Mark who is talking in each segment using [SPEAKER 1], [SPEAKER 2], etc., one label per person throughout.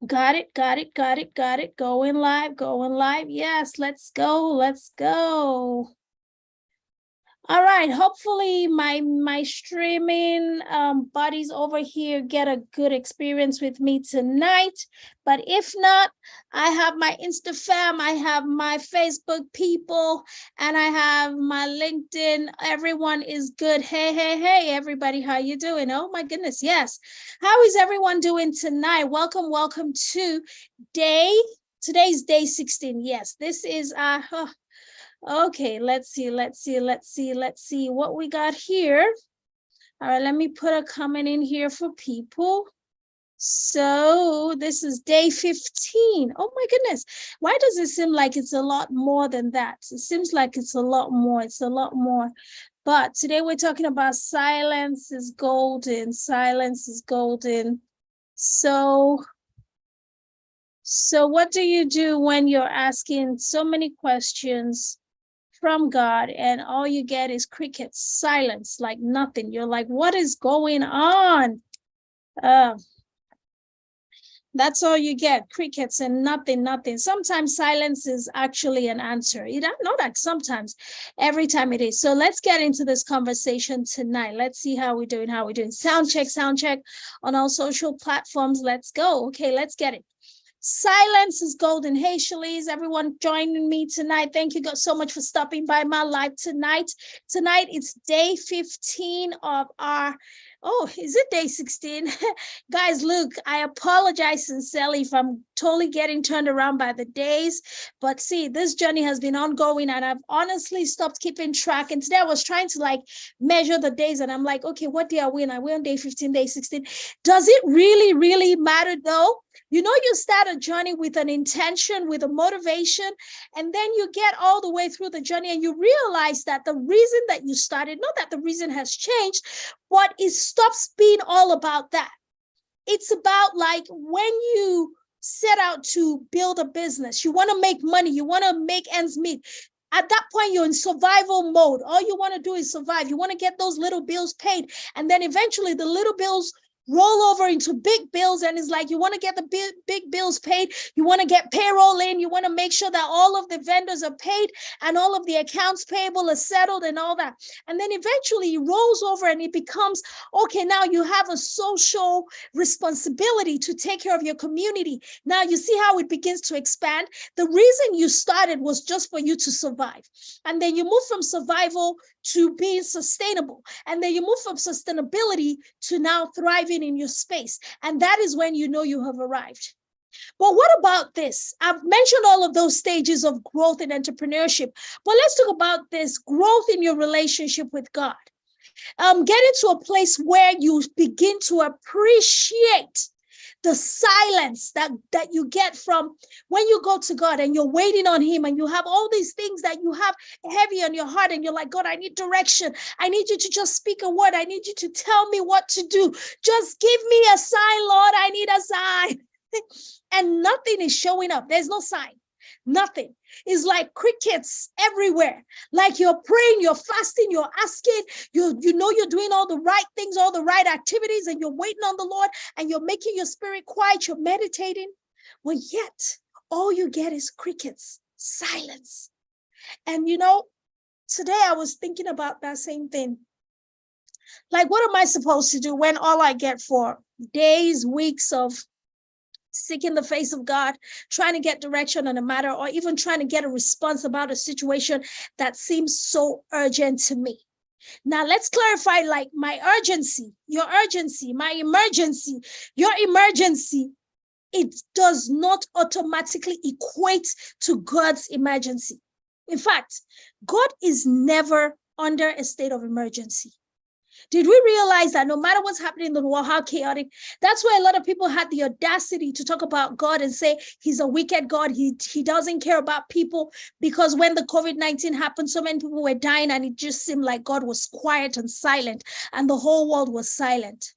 [SPEAKER 1] Got it, got it, got it, got it. Going live, going live. Yes, let's go, let's go. All right, hopefully my streaming buddies over here get a good experience with me tonight. But if not, I have my Insta fam, I have my Facebook people, and I have my LinkedIn. Everyone is good. Hey, hey, hey, everybody, how you doing? Oh my goodness, yes. How is everyone doing tonight? Welcome, welcome to today's day 16. Yes, this is okay, let's see what we got here. All right, let me put a comment in here for people. So this is day 15. Oh my goodness. Why does it seem like it's a lot more than that? It seems like it's a lot more. It's a lot more. But today we're talking about silence is golden. Silence is golden. So what do you do when you're asking so many questions from God and all you get is crickets, silence, like nothing? You're like, what is going on? That's all you get, crickets and nothing. Sometimes silence is actually an answer. Not like sometimes, every time it is. So let's get into this conversation tonight. Let's see how we're doing, Sound check on all social platforms. Let's go. Okay, let's get it. Silence is golden. Hey, Shalise, everyone joining me tonight. Thank you so much for stopping by my live tonight. Tonight, it's day 15 of our, is it day 16? Guys, look, I apologize sincerely if I'm totally getting turned around by the days. But see, this journey has been ongoing and I've honestly stopped keeping track. And today I was trying to measure the days and I'm like, okay, what day are we in? Are we on day 15, day 16? Does it really, really matter though? You start a journey with an intention, with a motivation, and then you get all the way through the journey and you realize that the reason that you started, not that the reason has changed, but it stops being all about that. It's about when you set out to build a business, you want to make money, you want to make ends meet. At that point, you're in survival mode. All you want to do is survive. You want to get those little bills paid. And then eventually the little bills roll over into big bills, and it's like you want to get the big bills paid, you want to get payroll in, you want to make sure that all of the vendors are paid and all of the accounts payable are settled and all that. And then eventually it rolls over and it becomes, okay, now you have a social responsibility to take care of your community. Now you see how it begins to expand. The reason you started was just for you to survive. And then you move from survival to being sustainable. And then you move from sustainability to now thriving in your space. And that is when you know you have arrived. But what about this? I've mentioned all of those stages of growth in entrepreneurship, but let's talk about this growth in your relationship with God. Get into a place where you begin to appreciate the silence that you get from when you go to God and you're waiting on him and you have all these things that you have heavy on your heart and you're like, God, I need direction. I need you to just speak a word. I need you to tell me what to do. Just give me a sign, Lord. I need a sign. And nothing is showing up. There's no sign. Nothing. It's like crickets everywhere. Like you're praying, you're fasting, you're asking, you know you're doing all the right things, all the right activities, and you're waiting on the Lord and you're making your spirit quiet, you're meditating. Well, yet all you get is crickets, silence. And today I was thinking about that same thing. Like, what am I supposed to do when all I get for days, weeks of seeking the face of God, trying to get direction on a matter, or even trying to get a response about a situation that seems so urgent to me? Now, let's clarify, my urgency, your urgency, my emergency, your emergency, it does not automatically equate to God's emergency. In fact, God is never under a state of emergency. Did we realize that no matter what's happening in the world, how chaotic, that's why a lot of people had the audacity to talk about God and say he's a wicked God. He doesn't care about people, because when the COVID-19 happened, so many people were dying and it just seemed like God was quiet and silent and the whole world was silent.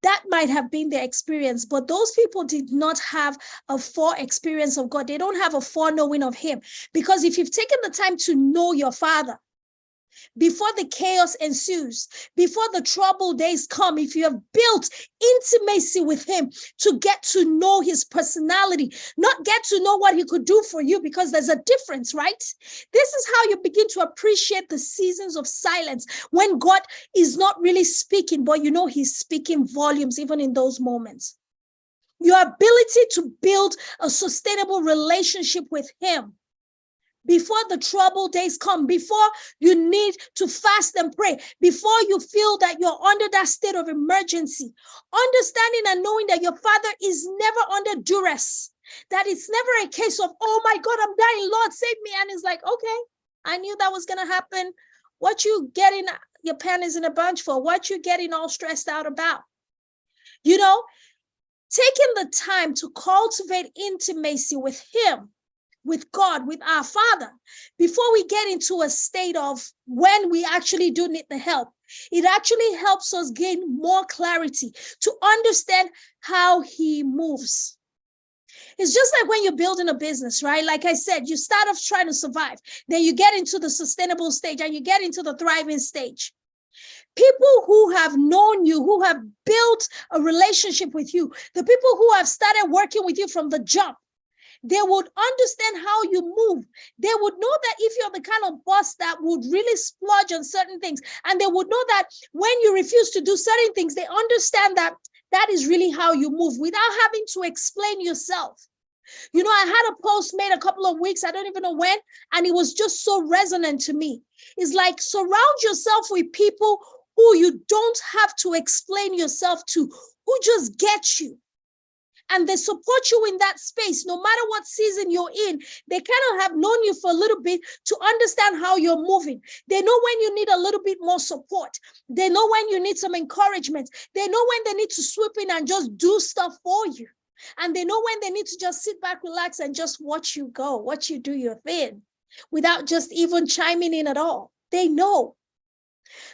[SPEAKER 1] That might have been their experience, but those people did not have a fore experience of God. They don't have a foreknowing of him, because if you've taken the time to know your Father, before the chaos ensues, before the troubled days come, if you have built intimacy with him to get to know his personality, not get to know what he could do for you, because there's a difference, right? This is how you begin to appreciate the seasons of silence, when God is not really speaking, but you know he's speaking volumes even in those moments. Your ability to build a sustainable relationship with him before the troubled days come, before you need to fast and pray, before you feel that you're under that state of emergency, understanding and knowing that your Father is never under duress, that it's never a case of, oh my God, I'm dying, Lord, save me. And it's like, okay, I knew that was going to happen. What you getting your panties in a bunch for? What you getting all stressed out about? You know, taking the time to cultivate intimacy with him, with God, with our Father, before we get into a state of when we actually do need the help. It actually helps us gain more clarity to understand how he moves. It's just like when you're building a business, right? Like I said, you start off trying to survive. Then you get into the sustainable stage and you get into the thriving stage. People who have known you, who have built a relationship with you, the people who have started working with you from the jump, they would understand how you move. They would know that if you're the kind of boss that would really splurge on certain things, and they would know that when you refuse to do certain things, they understand that that is really how you move without having to explain yourself. You know, I had a post made a couple of weeks, I don't even know when, and it was just so resonant to me. It's like, surround yourself with people who you don't have to explain yourself to, who just get you. And they support you in that space, no matter what season you're in. They kind of have known you for a little bit to understand how you're moving. They know when you need a little bit more support. They know when you need some encouragement. They know when they need to swoop in and just do stuff for you. And they know when they need to just sit back, relax, and just watch you go, watch you do your thing without just even chiming in at all. They know.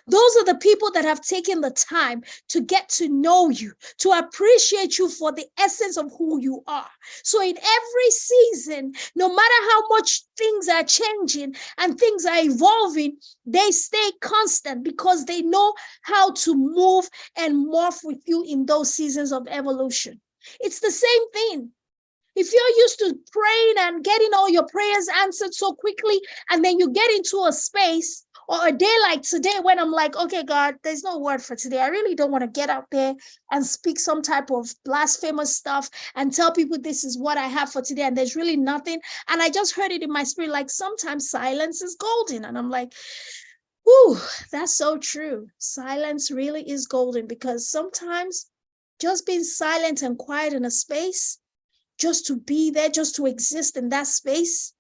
[SPEAKER 1] Those are the people that have taken the time to get to know you, to appreciate you for the essence of who you are. So in every season, no matter how much things are changing and things are evolving, they stay constant because they know how to move and morph with you in those seasons of evolution. It's the same thing. If you're used to praying and getting all your prayers answered so quickly, and then you get into a space or a day like today when I'm like, okay, God, there's no word for today. I really don't want to get out there and speak some type of blasphemous stuff and tell people this is what I have for today, and there's really nothing. And I just heard it in my spirit, like sometimes silence is golden. And I'm like, ooh, that's so true. Silence really is golden, because sometimes just being silent and quiet in a space, just to be there, just to exist in that space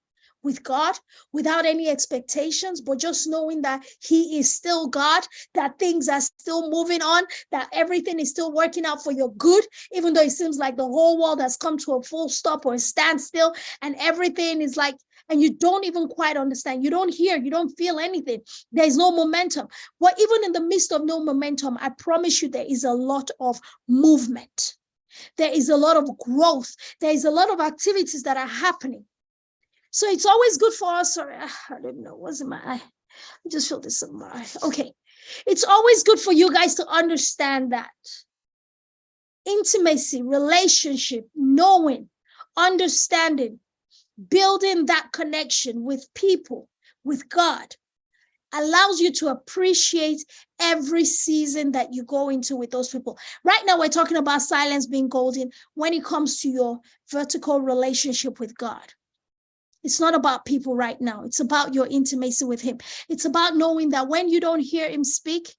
[SPEAKER 1] with God without any expectations, but just knowing that he is still God, that things are still moving on, that everything is still working out for your good, even though it seems like the whole world has come to a full stop or a standstill, and everything is like, and you don't even quite understand. You don't hear, you don't feel anything. There's no momentum. But even in the midst of no momentum, I promise you there is a lot of movement. There is a lot of growth. There is a lot of activities that are happening. So it's always good for us. Sorry, I don't know. What's in my eye? I just feel this in my eye. Okay. It's always good for you guys to understand that intimacy, relationship, knowing, understanding, building that connection with people, with God, allows you to appreciate every season that you go into with those people. Right now, we're talking about silence being golden when it comes to your vertical relationship with God. It's not about people right now. It's about your intimacy with him. It's about knowing that when you don't hear him speak,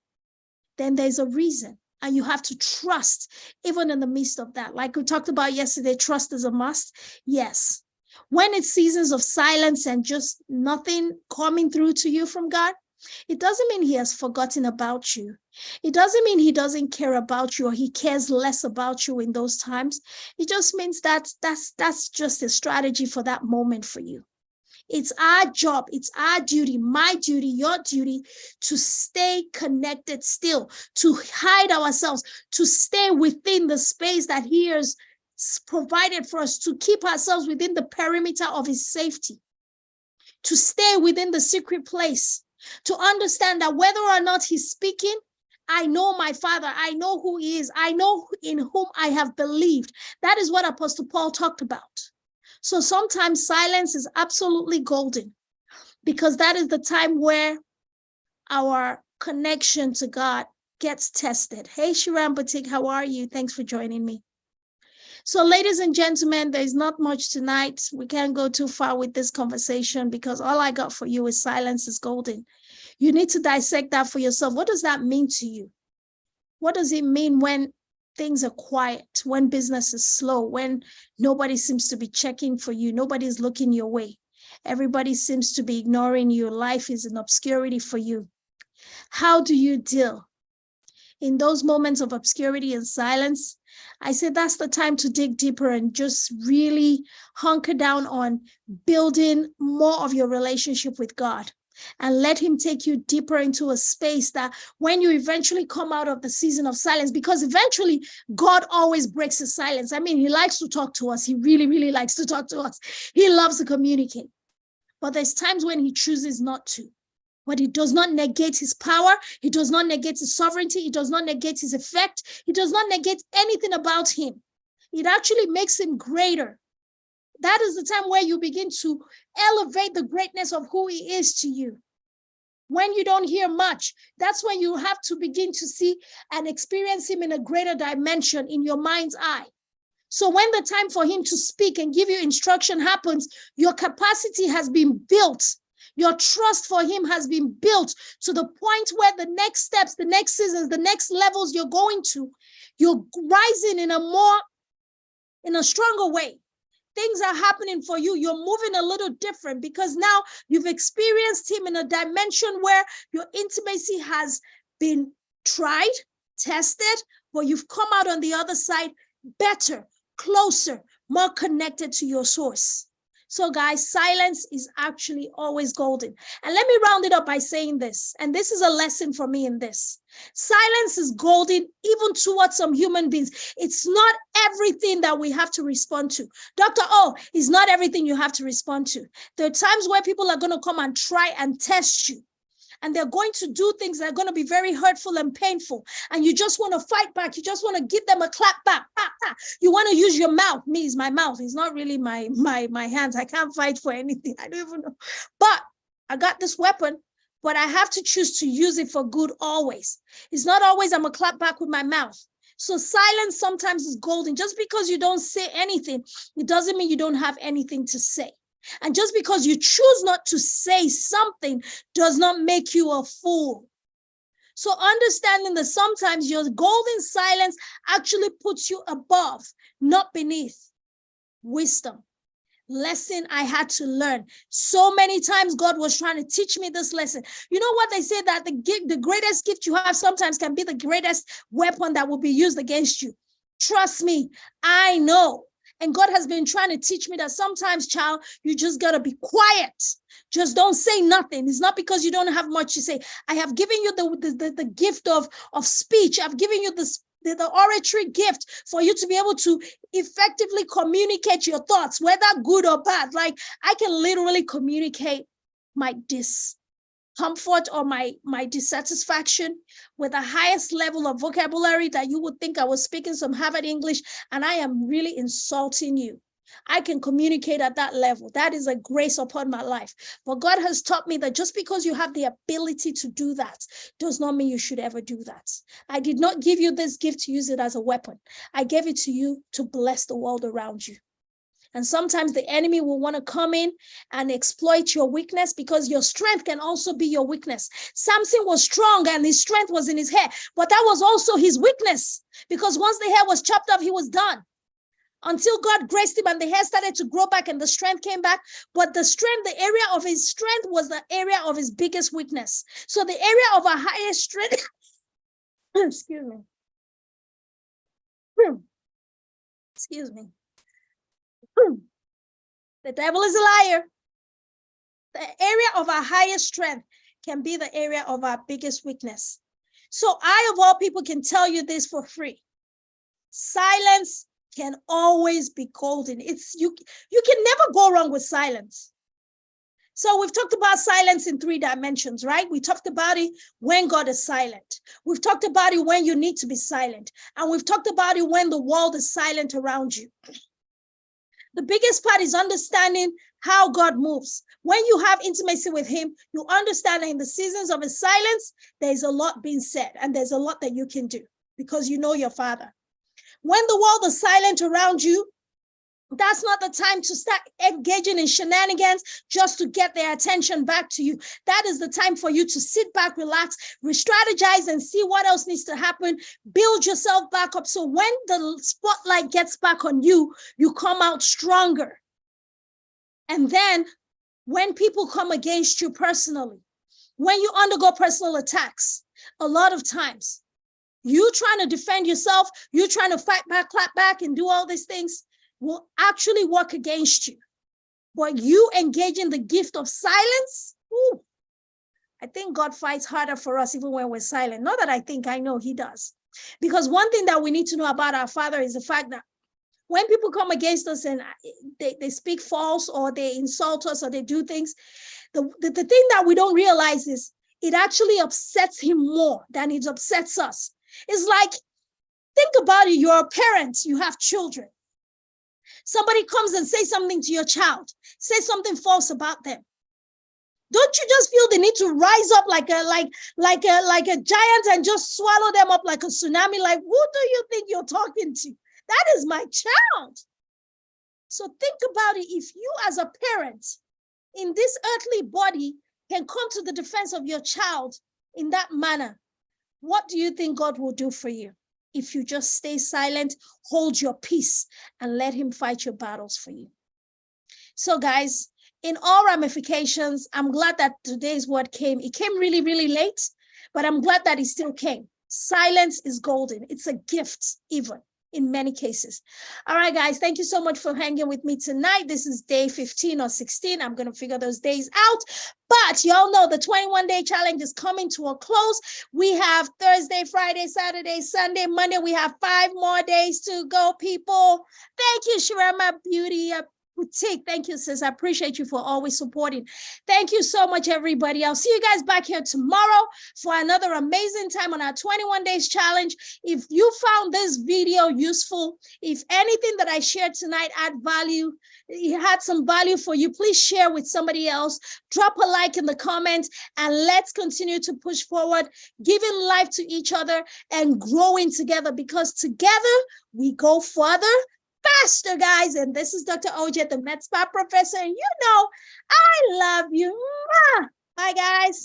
[SPEAKER 1] then there's a reason. And you have to trust even in the midst of that. Like we talked about yesterday, trust is a must. Yes. When it's seasons of silence and just nothing coming through to you from God, it doesn't mean he has forgotten about you. It doesn't mean he doesn't care about you or he cares less about you in those times. It just means that that's just a strategy for that moment for you. It's our job, it's our duty, my duty, your duty to stay connected still, to hide ourselves, to stay within the space that he has provided for us, to keep ourselves within the perimeter of his safety, to stay within the secret place to understand that whether or not he's speaking, I know my Father. I know who he is. I know in whom I have believed. That is what Apostle Paul talked about. So sometimes silence is absolutely golden, because that is the time where our connection to God gets tested. Hey, Shiram Batik, how are you? Thanks for joining me. So, ladies and gentlemen, there's not much tonight. We can't go too far with this conversation because all I got for you is silence is golden. You need to dissect that for yourself. What does that mean to you? What does it mean when things are quiet, when business is slow, when nobody seems to be checking for you, nobody's looking your way, everybody seems to be ignoring you, life is in obscurity for you? How do you deal in those moments of obscurity and silence? I say that's the time to dig deeper and just really hunker down on building more of your relationship with God, and let him take you deeper into a space that when you eventually come out of the season of silence, because eventually God always breaks his silence. I mean, he likes to talk to us. He really, really likes to talk to us. He loves to communicate. But there's times when he chooses not to. But it does not negate his power. It does not negate his sovereignty. It does not negate his effect. It does not negate anything about him. It actually makes him greater. That is the time where you begin to elevate the greatness of who he is to you. When you don't hear much, that's when you have to begin to see and experience him in a greater dimension in your mind's eye. So when the time for him to speak and give you instruction happens, your capacity has been built. Your trust for him has been built to the point where the next steps, the next seasons, the next levels you're going to, you're rising in a stronger way. Things are happening for you. You're moving a little different because now you've experienced him in a dimension where your intimacy has been tried, tested, but you've come out on the other side better, closer, more connected to your source. So guys, silence is actually always golden. And let me round it up by saying this, and this is a lesson for me in this. Silence is golden even towards some human beings. It's not everything that we have to respond to. Dr. O is not everything you have to respond to. There are times where people are going to come and try and test you. And they're going to do things that are going to be very hurtful and painful. And you just want to fight back. You just want to give them a clap back. You want to use your mouth. Me is my mouth. It's not really my hands. I can't fight for anything. I don't even know. But I got this weapon, but I have to choose to use it for good always. It's not always I'm a clap back with my mouth. So silence sometimes is golden. Just because you don't say anything, it doesn't mean you don't have anything to say. And just because you choose not to say something does not make you a fool. So understanding that sometimes your golden silence actually puts you above, not beneath. Wisdom. Lesson I had to learn. So many times God was trying to teach me this lesson. You know what they say, that the greatest gift you have sometimes can be the greatest weapon that will be used against you. Trust me, I know. And God has been trying to teach me that sometimes, child, you just got to be quiet. Just don't say nothing. It's not because you don't have much to say. I have given you the gift of speech. I've given you the oratory gift for you to be able to effectively communicate your thoughts, whether good or bad. Like I can literally communicate my discomfort or my dissatisfaction with the highest level of vocabulary that you would think I was speaking some Harvard English, and I am really insulting you. I can communicate at that level. That is a grace upon my life. But God has taught me that just because you have the ability to do that does not mean you should ever do that. I did not give you this gift to use it as a weapon. I gave it to you to bless the world around you. And sometimes the enemy will want to come in and exploit your weakness, because your strength can also be your weakness. Samson was strong and his strength was in his hair, but that was also his weakness, because once the hair was chopped off, he was done. Until God graced him and the hair started to grow back and the strength came back. But the area of his strength was the area of his biggest weakness. So the area of our highest strength, excuse me. Excuse me. The devil is a liar. The area of our highest strength can be the area of our biggest weakness. So I, of all people, can tell you this for free. Silence can always be golden. You can never go wrong with silence. So we've talked about silence in 3 dimensions, right? We talked about it when God is silent. We've talked about it when you need to be silent. And we've talked about it when the world is silent around you. The biggest part is understanding how God moves. When you have intimacy with him, you understand that in the seasons of his silence, there's a lot being said and there's a lot that you can do because you know your Father. When the world is silent around you, that's not the time to start engaging in shenanigans just to get their attention back to you. That is the time for you to sit back, relax, re-strategize, and see what else needs to happen. Build yourself back up. So when the spotlight gets back on you, you come out stronger. And then when people come against you personally, when you undergo personal attacks, a lot of times, you trying to defend yourself, you trying to fight back, clap back, and do all these things, will actually work against you. But you engage in the gift of silence, I think God fights harder for us even when we're silent. Not that I think, I know he does. Because one thing that we need to know about our Father is the fact that when people come against us and they speak false or they insult us or they do things, the thing that we don't realize is it actually upsets him more than it upsets us. It's like, think about it, you're a parent, you have children. Somebody comes and says something to your child, say something false about them. Don't you just feel the need to rise up like a giant and just swallow them up like a tsunami? Like, who do you think you're talking to? That is my child. So think about it. If you as a parent in this earthly body can come to the defense of your child in that manner, what do you think God will do for you? If you just stay silent, hold your peace, and let him fight your battles for you. So guys, in all ramifications, I'm glad that today's word came. It came really, really late, but I'm glad that it still came. Silence is golden. It's a gift, even in many cases. All right, guys, thank you so much for hanging with me tonight. This is day 15 or 16. I'm going to figure those days out. But y'all know the 21-day challenge is coming to a close. We have Thursday, Friday, Saturday, Sunday, Monday. We have 5 more days to go, people. Thank you, Shirama Beauty Boutique. Thank you, sis. I appreciate you for always supporting. Thank you so much, everybody. I'll see you guys back here tomorrow for another amazing time on our 21 days challenge. If you found this video useful, if anything that I shared tonight had some value for you, please share with somebody else. Drop a like in the comments, and let's continue to push forward, giving life to each other and growing together, because together we go further, faster, guys. And this is Dr. OJ, the Med Spa professor. And you know, I love you. Bye, guys.